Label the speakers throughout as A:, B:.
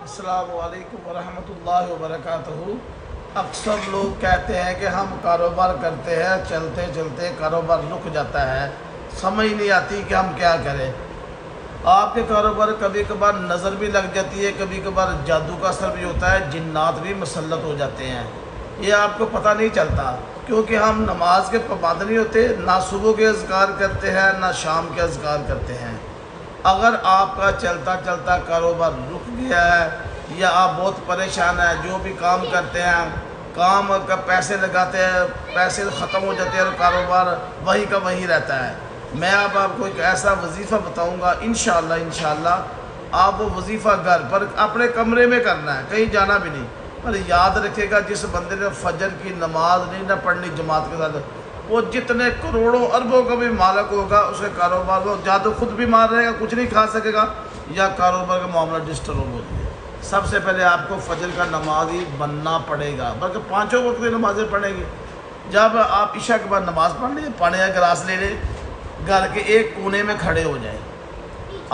A: अस्सलामु अलैकुम वरहमतुल्लाहि वबरकातुहू। अक्सर लोग कहते हैं कि हम कारोबार करते हैं, चलते चलते कारोबार रुक जाता है, समझ नहीं आती कि हम क्या करें। आपके कारोबार कभी कभार नज़र भी लग जाती है, कभी कभार जादू का असर भी होता है, जिन्नात भी मुसल्लत हो जाते हैं। ये आपको पता नहीं चलता क्योंकि हम नमाज के पाबंद नहीं होते, ना सुबह के अज़कार करते हैं ना शाम के अज़कार करते हैं। अगर आपका चलता चलता कारोबार रुक गया है या आप बहुत परेशान हैं, जो भी काम करते हैं, काम का पैसे लगाते हैं, पैसे ख़त्म हो जाते हैं और कारोबार वहीं का वहीं रहता है, मैं अब आपको एक ऐसा वजीफ़ा बताऊंगा। इंशाअल्लाह आप वो वजीफ़ा घर पर अपने कमरे में करना है, कहीं जाना भी नहीं। पर याद रखिएगा, जिस बंदे ने फजर की नमाज नहीं ना पढ़नी जमात के साथ, वो जितने करोड़ों अरबों का भी मालिक होगा, उसके कारोबार वो या तो खुद भी मार रहेगा, कुछ नहीं खा सकेगा, या कारोबार का मामला डिस्टर्ब हो जाएगा। सबसे पहले आपको फजर का नमाज ही बनना पड़ेगा, बल्कि पाँचों वक्त की नमाज़ें पढ़ेंगे। जब आप इशा के बाद नमाज़ पढ़ लें, पानी का गिलास ले लें, घर के एक कोने में खड़े हो जाए।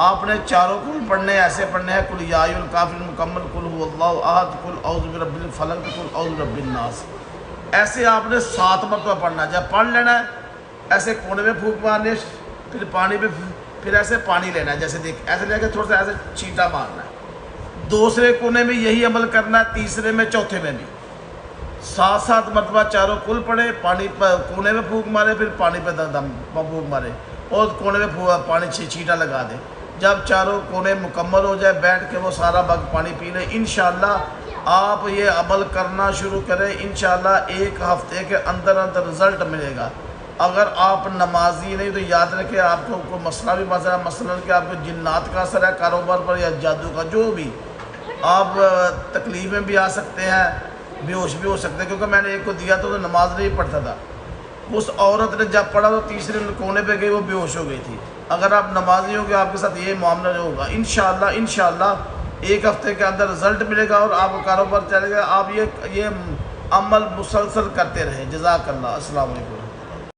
A: आपने चारों कुल पढ़ने ऐसे पढ़ने हैं, कुल या अय्युहल काफ़िरून मुकम्मल, कुल हुवल्लाहु अहद, कुल औज़ु बिरब्बिल फलक, कुल औज़ु बिरब्बिन नास। ऐसे आपने 7 मरतबा पढ़ना है। जब पढ़ लेना है, ऐसे कोने में फूंक मारने, फिर पानी पे, फिर ऐसे पानी लेना है, जैसे देख ऐसे लेके थोड़ा सा ऐसे छींटा मारना है। दूसरे कोने में यही अमल करना है, तीसरे में, चौथे में भी 7 मरतबा चारों कुल पढ़े, पानी पर कोने में फूंक मारे, फिर पानी पे दम फूंक मारे और कोने में पानी छींटा लगा दे। जब चारों कोने मुकम्मल हो जाए, बैठ के वो सारा वक्त पानी पी लें। इंशाअल्लाह आप ये अमल करना शुरू करें, इंशाअल्लाह 1 हफ्ते के अंदर अंदर रिज़ल्ट मिलेगा। अगर आप नमाजी नहीं तो याद रखें, आपको कोई मसला भी मसला मसलन कि आपको जिन्नात का असर है कारोबार पर या जादू का, जो भी, आप तकलीफ में भी आ सकते हैं, बेहोश भी हो सकते हैं। क्योंकि मैंने एक को दिया तो नमाज नहीं पढ़ता था, उस औरत ने जब पढ़ा तो तीसरे कोने पे गई, वो बेहोश हो गई थी। अगर आप नमाजी हो गए, आपके साथ ये मामला होगा। इंशाअल्लाह 1 हफ्ते के अंदर रिज़ल्ट मिलेगा और आपका कारोबार चलेगा। आप ये अमल मुसलसल करते रहें। जज़ाकल्लाह। अस्सलाम वालेकुम।